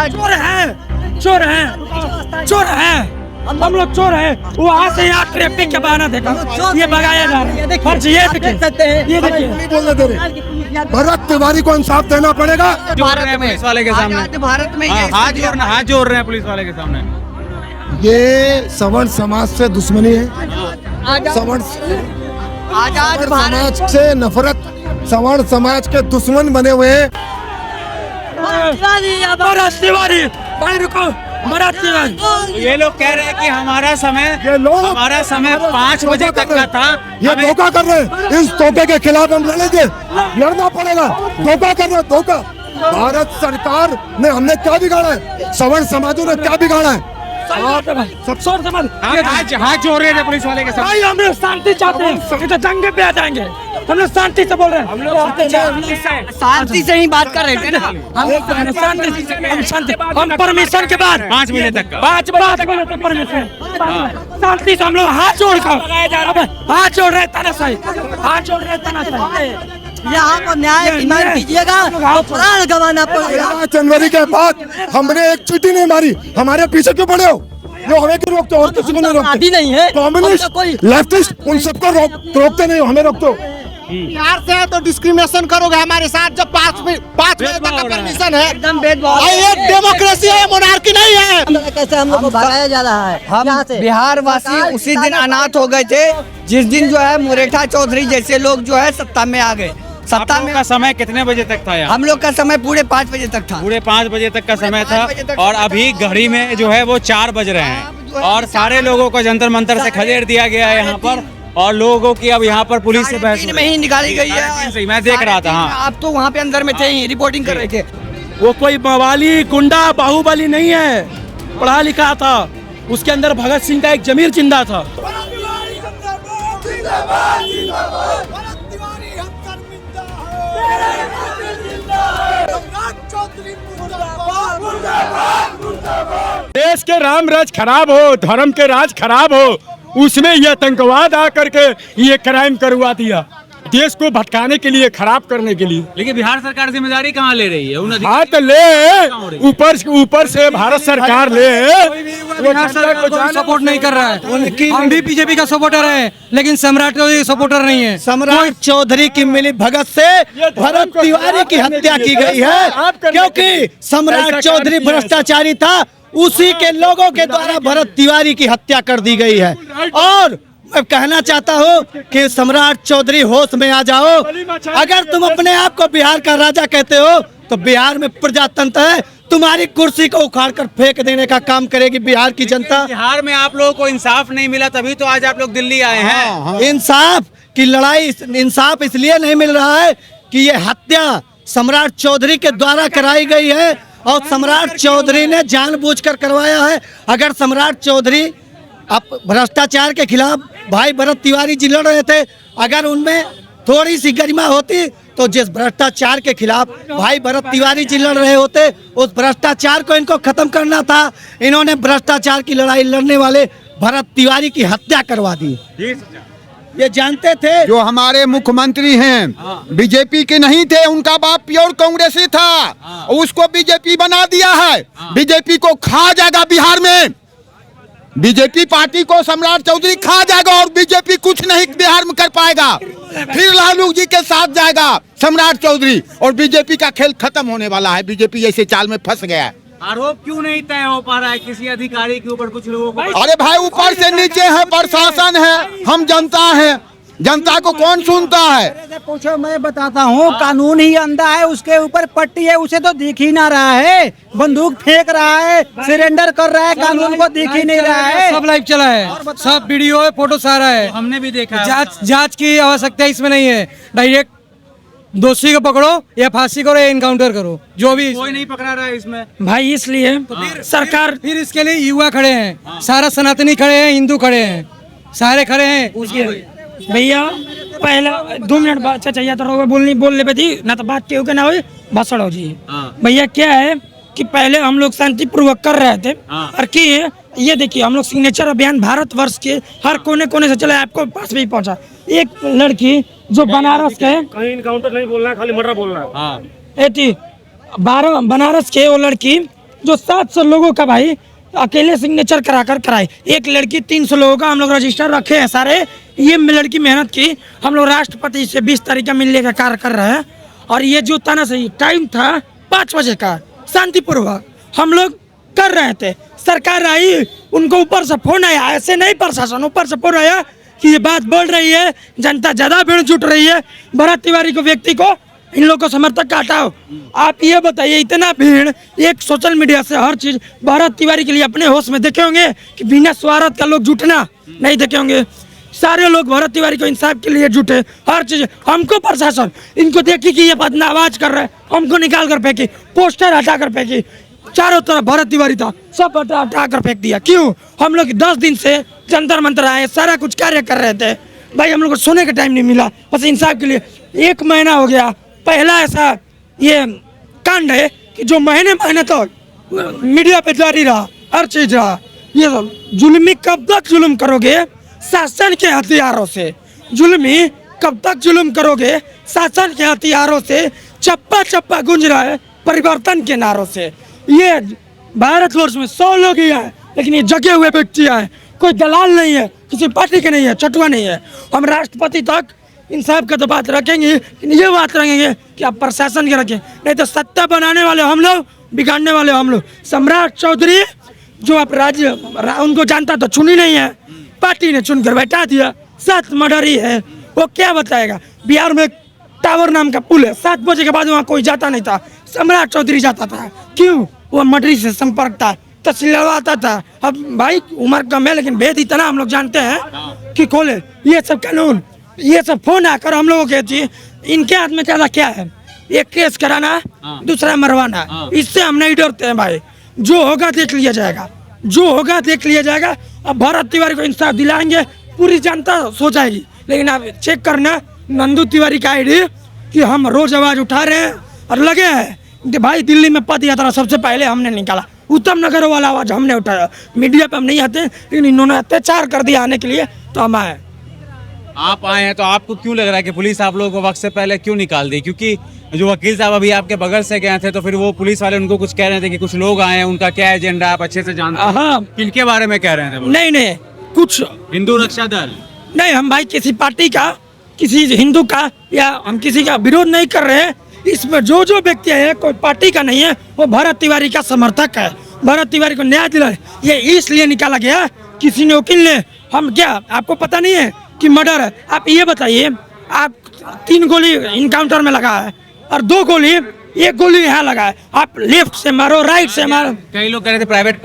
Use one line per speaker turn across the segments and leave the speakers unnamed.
चोर हैं, चोर हैं, चोर हैं, हम लोग चोर हैं। वो आज से यहाँ ट्रैफिक के बहाना देखा ये भगाया जा रहा है। फर्ज ये देखिए
बोलने दे रहे भरत तिवारी को इंसाफ देना पड़ेगा।
भारत में पुलिस वाले के सामने, भारत में हाथ जोड़ रहे हैं पुलिस वाले के सामने।
ये सवर्ण समाज से दुश्मनी है, सवर्ण समाज से नफरत, सवर्ण समाज के दुश्मन बने हुए हैं।
ये लोग कह रहे हैं कि हमारा समय 5 बजे तक का था।
ये धोखा कर रहे हैं, इस धोखे के खिलाफ हम लड़ेंगे, लड़ना पड़ेगा। धोखा कर रहे हैं, धोखा। भारत सरकार ने हमने क्या बिगाड़ा है, सवर्ण समाजों ने क्या बिगाड़ा है?
हाथ जोड़ रहे थे पुलिस वाले के साथ।
हम लोग शांति चाहते हैं, तो दंगे पे आ जाएंगे। हम लोग शांति से बोल रहे हैं, हम लोग शांति से ही बात कर रहे थे ना। हम शांति, हम परमिशन के बाद
5 महीने तक का
5 महीने तक परमिशन, शांति से हम लोग हाथ जोड़ रहे तानाशाही, हाथ जोड़ रहे तानाशाही। यहाँ को न्याय दीजिएगा तो प्राण गंवाना पड़ेगा।
जनवरी के बाद हमने एक चीटी नहीं मारी, हमारे पीछे क्यों पड़े हो? जो हमें क्यों रोकते हो और किसी को नहीं रोकते?
नहीं है
कम्युनिस्ट, लेफ्टिस्ट, उन सबको रोकते नहीं हो, हमें रोकते हो।
बिहार से है तो डिस्क्रिमिनेशन करोगे हमारे साथ, जब 5 बजे तक का परमिशन है।
एकदम भेदभाव।
ये डेमोक्रेसी है, मोनार्की नहीं है।
कैसे हम लोग को भगाया जा रहा है?
हम बिहार वासी उसी दिन अनाथ हो गए थे जिस दिन जो है मुरेठा चौधरी जैसे लोग जो है सत्ता में आ गए।
सत्ता में का समय कितने बजे तक था यहाँ?
हम लोग का समय पूरे 5 बजे तक था।
पूरे 5 बजे तक का समय था और अभी घड़ी में जो है वो 4 बज रहे हैं और सारे लोगों को जंतर मंतर से खदेड़ दिया गया है यहाँ पर और लोगों की अब यहाँ पर पुलिस से बहस
में ही निकाली गई है।
मैं देख रहा था। हाँ,
आप तो वहाँ पे अंदर में थे ही, रिपोर्टिंग कर रहे थे।
वो कोई मवाली गुंडा बाहुबली नहीं है, पढ़ा लिखा था। उसके अंदर भगत सिंह का एक जमीर जिंदा था।
देश के राम राज खराब हो, धर्म के राज खराब हो, उसमें ये आतंकवाद आकर के ये क्राइम करवा दिया, देश को भटकाने के लिए, खराब करने के लिए।
लेकिन बिहार सरकार जिम्मेदारी कहाँ ले रही है?
हाँ तो ले, ऊपर से भारत सरकार ले।
बिहार सरकार को कोई सपोर्ट नहीं कर रहा है। हम भी बीजेपी का सपोर्टर है, लेकिन सम्राट चौधरी सपोर्टर नहीं है।
सम्राट चौधरी की मिली भगत से भरत तिवारी की हत्या की गई है, क्योंकि सम्राट चौधरी भ्रष्टाचारी था। उसी के लोगों के द्वारा भरत तिवारी की हत्या कर दी गई है। और मैं कहना चाहता हूँ कि सम्राट चौधरी होश में आ जाओ। अगर तुम अपने आप को बिहार का राजा कहते हो तो बिहार में प्रजातंत्र है, तुम्हारी कुर्सी को उखाड़ कर फेंक देने का काम करेगी बिहार की जनता।
बिहार में आप लोगों को इंसाफ नहीं मिला, तभी तो आज आप लोग दिल्ली आए हैं।
इंसाफ की लड़ाई, इंसाफ इसलिए नहीं मिल रहा है कि ये हत्या सम्राट चौधरी के द्वारा कराई गई है और सम्राट चौधरी ने जानबूझकर करवाया है। अगर सम्राट चौधरी अब भ्रष्टाचार के खिलाफ भाई भरत तिवारी जी लड़ रहे थे, अगर उनमें थोड़ी सी गरिमा होती तो जिस भ्रष्टाचार के खिलाफ भाई भरत तिवारी जी लड़ रहे होते, उस भ्रष्टाचार को इनको खत्म करना था। इन्होंने भ्रष्टाचार की लड़ाई लड़ने वाले भरत तिवारी की हत्या करवा दी। ये जानते थे।
जो हमारे मुख्यमंत्री हैं बीजेपी के नहीं थे, उनका बाप प्योर कांग्रेसी था, उसको बीजेपी बना दिया है। बीजेपी को खा जाएगा बिहार में, बीजेपी पार्टी को सम्राट चौधरी खा जाएगा और बीजेपी कुछ नहीं बिहार में कर पाएगा। फिर लालू जी के साथ जाएगा सम्राट चौधरी और बीजेपी का खेल खत्म होने वाला है। बीजेपी ऐसे चाल में फंस गया है।
आरोप क्यों नहीं तय हो पा रहा है किसी अधिकारी के ऊपर? कुछ लोगों को
अरे भाई ऊपर से नीचे है, प्रशासन है, हम जनता है, जनता को कौन सुनता है?
पूछो, मैं बताता हूँ। कानून ही अंधा है, उसके ऊपर पट्टी है, उसे तो दिख ही ना रहा है। बंदूक फेंक रहा है, सरेंडर कर रहा है, कानून को दिख ही नहीं रहा है।
सब लाइव चला है, सब वीडियो है, फोटो सारा है।
हमने भी देखा।
जांच की आवश्यकता इसमें नहीं है। डायरेक्ट दोषी को पकड़ो या फांसी करो या इनकाउंटर करो, जो भी।
कोई नहीं पकड़ा रहा है इसमें
भाई, इसलिए सरकार,
फिर इसके लिए युवा खड़े हैं, सारा सनातनी खड़े हैं, हिंदू खड़े हैं, सारे खड़े हैं। उसके
भैया पहला 2 मिनट बाद चाहिए तो बोलने पे थी ना, तो बात क्यों ना हुई, भाषण हो जी। भैया क्या है कि पहले हम लोग शांतिपूर्वक कर रहे थे और की ये देखिए, हम लोग सिग्नेचर अभियान भारतवर्ष के हर कोने कोने से चला, आपको पास भी पहुंचा। एक लड़की जो बनारस के,
कहीं इनकाउंटर नहीं बोलना है, खाली मर्डर बोलना है।
बनारस के वो लड़की जो 700 लोगों का भाई अकेले सिग्नेचर करा कर कराए। एक लड़की 300 लोगों का हम लोग रजिस्टर रखे हैं सारे। ये लड़की मेहनत की, हम लोग राष्ट्रपति से 20 तारीख का मिलने का कार्य कर रहे हैं। और ये जो तानाशाही टाइम था 5 बजे का, शांतिपूर्वक हम लोग कर रहे थे। सरकार आई, उनको ऊपर से फोन आया, ऐसे नहीं प्रशासन, ऊपर से फोन आया कि ये बात बोल रही है, जनता ज्यादा भीड़ जुट रही है, भरत तिवारी को व्यक्ति को इन लोगों को समर्थक का हटाओ। आप ये बताइए, इतना भीड़, एक सोशल मीडिया से हर चीज भरत तिवारी के लिए अपने होश में देखे होंगे कि बिना स्वार्थ का लोग जुटना नहीं देखे होंगे। सारे लोग भरत तिवारी को इंसाफ के लिए जुटे, हर चीज। हमको प्रशासन इनको देखी कि ये बदनावाज कर रहे हैं, हमको निकाल कर फेंकी, पोस्टर हटा कर फेंकी, चारों तरफ भरत तिवारी था, सब हटा कर फेंक दिया। क्यों? हम लोग 10 दिन से जंतर मंतर आए, सारा कुछ कार्य कर रहे थे भाई, हम लोग को सोने का टाइम नहीं मिला बस इंसाफ के लिए। 1 महीना हो गया, पहला ऐसा ये कांड है कि जो महीने महीने तो मीडिया पे जारी रहा, हर चीज रहा। ये सब जुल्मी कब तक जुल्म करोगे शासन के हथियारों से? जुल्मी कब तक जुल्म करोगे शासन के हथियारों से? चप्पा चप्पा गूंज रहा है परिवर्तन के नारों से। ये भारतवर्ष में 100 लोग ही हैं, लेकिन ये जगे हुए व्यक्ति हैं, कोई दलाल नहीं है, किसी पार्टी के नहीं है, चटुआ नहीं है। हम राष्ट्रपति तक इंसाफ का तो बात रखेंगे, लेकिन ये बात रखेंगे कि आप प्रशासन के रखें, नहीं तो सत्ता बनाने वाले हम लोग, बिगाड़ने वाले हम लोग। सम्राट चौधरी जो आप राज्य उनको जानता तो चुनी नहीं है, पार्टी ने चुनकर बैठा दिया। 7 मर्डर ही है, वो क्या बताएगा? बिहार में टावर नाम का पुल है, 7 बजे के बाद वहाँ कोई जाता नहीं था, सम्राट चौधरी जाता था। क्यों? वो मर्डरी से संपर्क था, तहसील लड़वाता था। अब भाई उम्र कम है, लेकिन भेद इतना हम लोग जानते हैं कि खोले ये सब कानून, ये सब फोन आकर हम लोगों के जी इनके हाथ में ज्यादा क्या है? एक केस कराना, दूसरा मरवाना। इससे हम नहीं डरते हैं भाई, जो होगा देख लिया जाएगा, जो होगा देख लिया जाएगा। अब भरत तिवारी को इंसाफ दिलाएंगे, पूरी जनता सो जाएगी। लेकिन आप चेक करना नंदू तिवारी का आईडी कि हम रोज आवाज उठा रहे हैं और लगे हैं कि भाई दिल्ली में पद यात्रा सबसे पहले हमने निकाला, उत्तम नगर वाला आवाज हमने उठाया। मीडिया पे हम नहीं आते, लेकिन इन्होंने अत्याचार कर दिया आने के लिए, तो हम आए।
आप आए हैं तो आपको क्यों लग रहा है कि पुलिस आप लोगों को वक्त से पहले क्यों निकाल दी? क्योंकि जो वकील साहब अभी आपके बगल से गए थे, तो फिर वो पुलिस वाले उनको कुछ कह रहे थे कि कुछ लोग आए हैं, उनका क्या एजेंडा आप अच्छे से जानते हैं।
हाँ,
किनके बारे में कह रहे थे वो?
नहीं कुछ
हिंदू रक्षा दल
नहीं, हम भाई किसी पार्टी का, किसी हिंदू का या हम किसी का विरोध नहीं कर रहे हैं। इसमें जो व्यक्ति है कोई पार्टी का नहीं है, वो भरत तिवारी का समर्थक है। भरत तिवारी को न्याय दिलाए ये इसलिए निकाला गया, किसी ने वकील ने। हम क्या आपको पता नहीं है कि मर्डर है? आप ये बताइए, आप 3 गोली इनकाउंटर में लगा है और 2 गोली, 1 गोली यहाँ लगा है। आप लेफ्ट से मारो, राइट से मारो।
कई लोग कह रहे थे प्राइवेट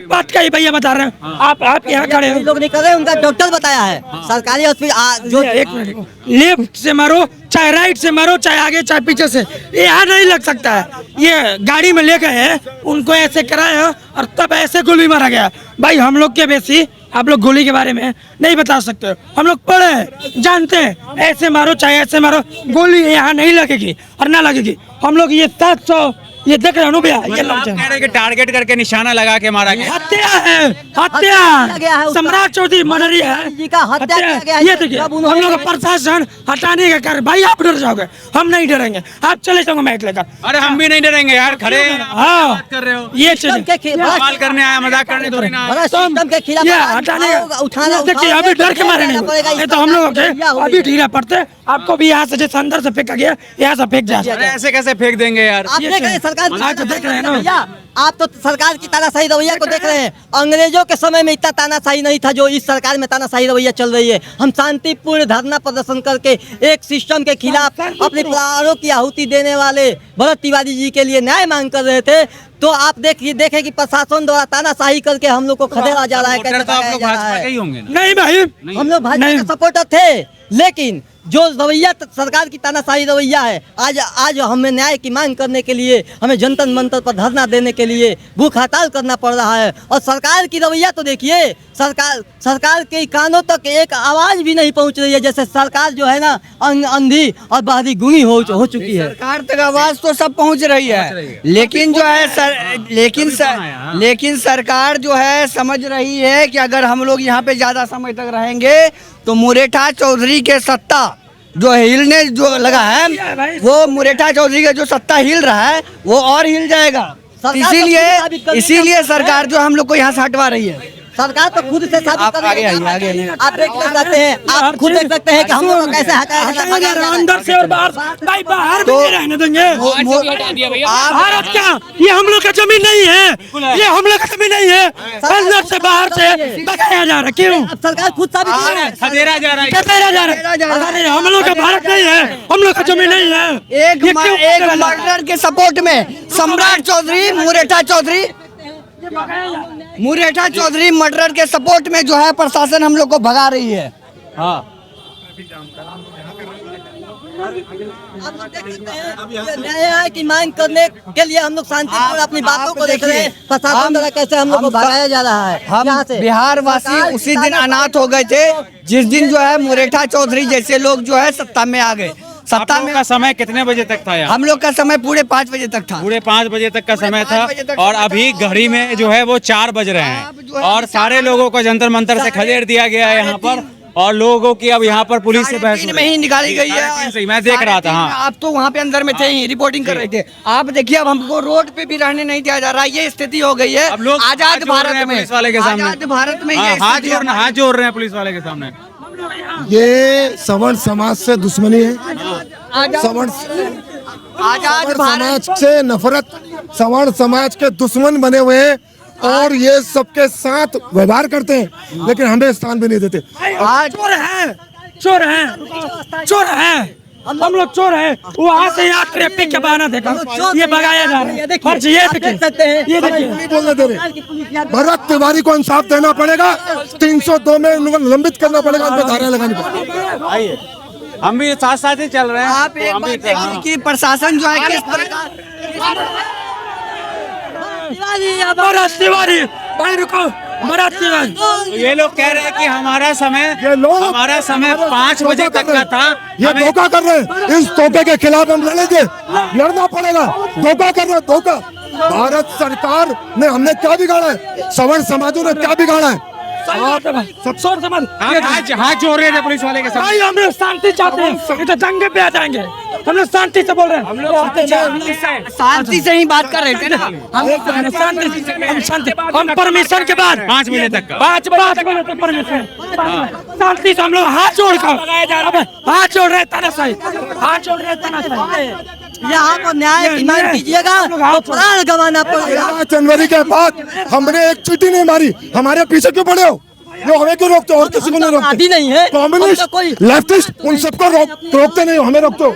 पार्ट
का ही भैया बता रहे हैं। आप यहाँ खड़े हो,
लोग नहीं कर रहे, उनका डॉक्टर बताया है। सरकारी हॉस्पिटल जो
1 मिनट, लेफ्ट से मारो, चाहे राइट से मारो, चाहे आगे चाहे पीछे से, ये यहाँ नहीं लग सकता है। ये गाड़ी में ले गए हैं, उनको ऐसे कराया और तब ऐसे गोली मारा गया। भाई हम लोग के बेसी आप लोग गोली के बारे में नहीं बता सकते। हम लोग पढ़े हैं, जानते हैं, ऐसे मारो चाहे ऐसे मारो, गोली यहाँ नहीं लगेगी और ना लगेगी। हम लोग ये 700 ये देख रहे हो भैया, ये
आप कह रहे हैं कि टारगेट करके निशाना लगा के मारा गया।
हत्या है, हत्या। सम्राट चौधरी मर्डरी है,
जी का हत्या किया गया।
ये देखिए, हम लोग का प्रशासन हटाने का कार्य। भाई आप डर जाओगे, हम नहीं डरेंगे। आप चले जाओगे माइक लेकर।
अरे हम भी नहीं डरेंगे यार, खड़े
हाँ
कर रहे हो।
ये चीज
सवाल करने आया, मजाक करने थोड़ी ना आया।
सिस्टम के खिलाफ
ये हटाने का देखिए, अभी डर के मारे नहीं तो हम लोग के अभी ढीला पड़ते। आपको भी यहाँ से जैसे अंदर से फेंका गया, यहाँ से फेंक जाए।
अरे ऐसे कैसे फेंक देंगे यार?
आप देख रहे हैं सरकार
देख रहे हैं ना
भैया, आप तो सरकार की तानाशाही रवैया को देख रहे हैं। अंग्रेजों के समय में इतना तानाशाही नहीं था जो इस सरकार में तानाशाही रवैया चल रही है। हम शांतिपूर्ण धरना प्रदर्शन करके एक सिस्टम के खिलाफ अपने प्राणों की आहुति देने वाले भरत तिवारी जी के लिए न्याय मांग कर रहे थे। तो आप देखें कि प्रशासन द्वारा तानाशाही करके हम लोग को खदेड़ा जा रहा है, कैसे
तो आप
भगाया
लोग
जा रहा
भाजपा के ही
है।
होंगे ना?
नहीं भाई,
हम लोग भाजपा के सपोर्टर थे, लेकिन जो रवैया सरकार की तानाशाही रवैया है, आज हमें न्याय की मांग करने के लिए, हमें जनता मंतर पर धरना देने के लिए भूख हड़ताल करना पड़ रहा है। और सरकार की रवैया तो देखिए, सरकार के कानों तक एक आवाज भी नहीं पहुंच रही है। जैसे सरकार जो है ना अंधी और बहरी गूंगी हो चुकी है।
सरकार तक आवाज तो सब पहुंच रही है, लेकिन जो है लेकिन सरकार जो है समझ रही है कि अगर हम लोग यहाँ पे ज्यादा समय तक रहेंगे तो मुरेठा चौधरी के सत्ता जो हिलने जो लगा है, वो मुरेठा चौधरी का जो सत्ता हिल रहा है वो और हिल जाएगा। इसीलिए सरकार जो हम लोग को यहाँ से हटवा रही है।
सरकार तो खुद से साबित कर रही है।
आगे
आप देख सकते हैं, आप खुद देख सकते हैं कि हम लोग को कैसे हटाया जा रहा है।
अंदर से और बाहर, भाई बाहर भी नहीं रहने देंगे। भारत क्या, ये हम लोग का जमीन नहीं है, ये हम लोग का जमीन नहीं है। अंदर से बाहर से भगाया जा रहा है। क्यों?
सरकार खुद साबित कर रही है।
खदेड़ा जा रहा है।
खदेड़ा जा रहा है। हम लोग का भारत नहीं है, हम लोग का जमीन नहीं है।
एक मर्डर के सपोर्ट में सम्राट चौधरी, मुरेठा चौधरी मर्डर के सपोर्ट में जो है प्रशासन हम लोग को भगा रही है।
हाँ,
न्याय की मांग करने के लिए हम लोग शांतिपूर्ण अपनी बातों को देख रहे हैं। प्रशासन द्वारा कैसे हम लोग को भगाया जा रहा है।
हम बिहार वासी उसी दिन अनाथ हो गए थे जिस दिन जो है मुरेठा चौधरी जैसे लोग जो है सत्ता में आ गए।
सत्ता में का समय कितने बजे तक था यहाँ?
हम लोग का समय पूरे 5 बजे तक था।
पूरे 5 बजे तक का समय था और अभी घड़ी में जो है वो 4 बज रहे हैं और सारे लोगों को जंतर मंतर से खदेड़ दिया गया है यहाँ पर और लोगों की अब यहाँ पर पुलिस से बहस
में ही निकाली गई है।
मैं देख रहा था। हाँ,
आप तो वहाँ पे अंदर में थे ही, रिपोर्टिंग कर रहे थे। आप देखिए अब हमको रोड पे भी रहने नहीं दिया जा रहा है। ये स्थिति हो गई है
अब लोग
आजाद भारत में,
पुलिस वाले के सामने,
आजाद भारत में
हाथ जोड़ रहे हैं पुलिस वाले के सामने।
ये सवर्ण समाज से दुश्मनी है, सवर्ण समाज से नफरत, सवर्ण समाज के दुश्मन बने हुए हैं और ये सबके साथ व्यवहार करते हैं लेकिन हमें स्थान भी नहीं देते।
चोर है, चोर है, चोर है, हम लोग चोर है। वो आज से यहाँ ट्रैफिक के बहाना देखा ये भगाया जा रहा है। फर्ज ये देखिए
बोलने दे रहे। भरत तिवारी को इंसाफ देना पड़ेगा, 302 में लंबित करना पड़ेगा, उन पर धारा लगानी पड़ेगी।
आइए, हम भी साथ साथ ही चल रहे हैं।
आप एक बात देखिए कि प्रशासन जो है किस प्रकार
भरत तिवारी, भाई रुको, भरत तिवारी।
ये लोग कह रहे हैं कि हमारा समय 5 बजे तक का था।
ये धोखा कर रहे हैं। इस धोखे के खिलाफ हम लड़ेंगे, लड़ना पड़ेगा। धोखा कर रहे हैं, धोखा। भारत सरकार ने हमने क्या बिगाड़ा है, सवर्ण समाजों ने क्या बिगाड़ा है?
हाथ जोड़ रहे थे पुलिस वाले के साथ।
भाई हम लोग शांति चाहते हैं, ये तो दंगे पे आ जाएंगे। हम लोग शांति से बोल रहे हैं, हम लोग
शांति से ही बात कर रहे थे ना।
हम परमिशन के बाद
5 बजे तक का
5 बजे तक परमिशन, शांति से हम लोग हाथ जोड़कर हाथ जोड़ रहे तानाशाही, हाथ जोड़ रहे तानाशाही।
यहाँ पर न्याय की मांग कीजिएगा तो प्राण गंवाना पड़ेगा।
15 जनवरी के बाद हमने एक चीटी नहीं मारी, हमारे पीछे क्यों पड़े हो? जो हमें क्यों रोकते हो और किसी को नहीं रोकते?
आदि नहीं है
कम्युनिस्ट, लेफ्टिस्ट, उन सबको रोकते नहीं हो, हमें रोकते हो।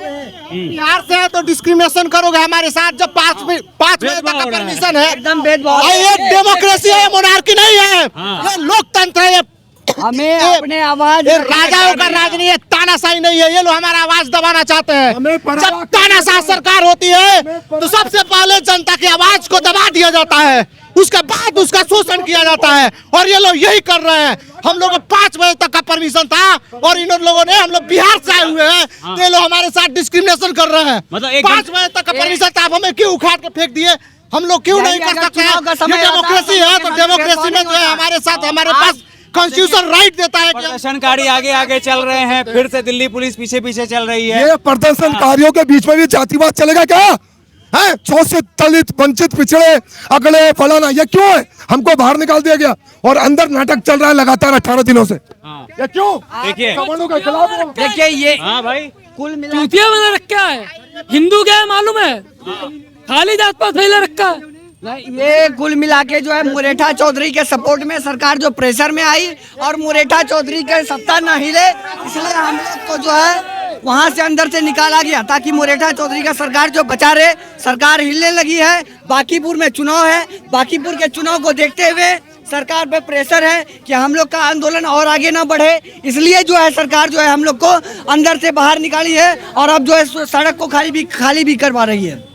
बिहार से है तो डिस्क्रिमिनेशन करोगे हमारे साथ जब 5 बजे तक का परमिशन है।
एकदम भेदभाव।
ये डेमोक्रेसी है, मोनार्की नहीं है, ये लोकतंत्र है।
हमें अपने आवाज,
ये राजाओं का राज नहीं है, तानाशाही नहीं है। ये लोग हमारा आवाज दबाना चाहते हैं। जब तानाशाह सरकार होती है तो सबसे पहले जनता की आवाज को दबा दिया जाता है, उसके बाद उसका शोषण किया जाता है और ये लोग यही कर रहे हैं। हम लोग को 5 बजे तक का परमिशन था और इन लोगों ने, हम लोग बिहार से आए हुए हैं तो ये लोग हमारे साथ डिस्क्रिमिनेशन कर रहे हैं।
मतलब
5 बजे तक का परमिशन था, आप हमें क्यों उखाड़ के फेंक दिए? हम लोग क्यों नहीं कर सकते? ये डेमोक्रेसी है तो डेमोक्रेसी में जो है हमारे साथ, हमारे पास कॉन्स्टिट्यूशन राइट देता है।
प्रदर्शनकारी आगे आगे चल रहे हैं, फिर से दिल्ली पुलिस पीछे पीछे चल रही है।
ये प्रदर्शनकारियों के बीच में भी जातिवाद चलेगा क्या है? शोषित, दलित, वंचित, पिछड़े, अगले, फलाना, ये क्यों है? हमको बाहर निकाल दिया गया और अंदर नाटक चल रहा है लगातार 18 दिनों से। ये क्यों?
देखिए,
सवर्णों के खिलाफ।
देखिए ये
हाँ भाई,
कुल मिला
बना रखा है, हिंदू क्या है मालूम है, खाली जात पात फैला रखा है।
ये कुल मिला के जो है मुरेठा चौधरी के सपोर्ट में सरकार जो प्रेशर में आई और मुरेठा चौधरी के सत्ता न हिले, इसलिए हम लोग को जो है वहां से अंदर से निकाला गया ताकि मुरेठा चौधरी का सरकार जो बचा रहे। सरकार हिलने लगी है, बांकीपुर में चुनाव है, बांकीपुर के चुनाव को देखते हुए सरकार पे प्रेशर है कि हम लोग का आंदोलन और आगे ना बढ़े, इसलिए जो है सरकार जो है हम लोग को अंदर से बाहर निकाली है और अब जो है सड़क को खाली भी करवा रही है।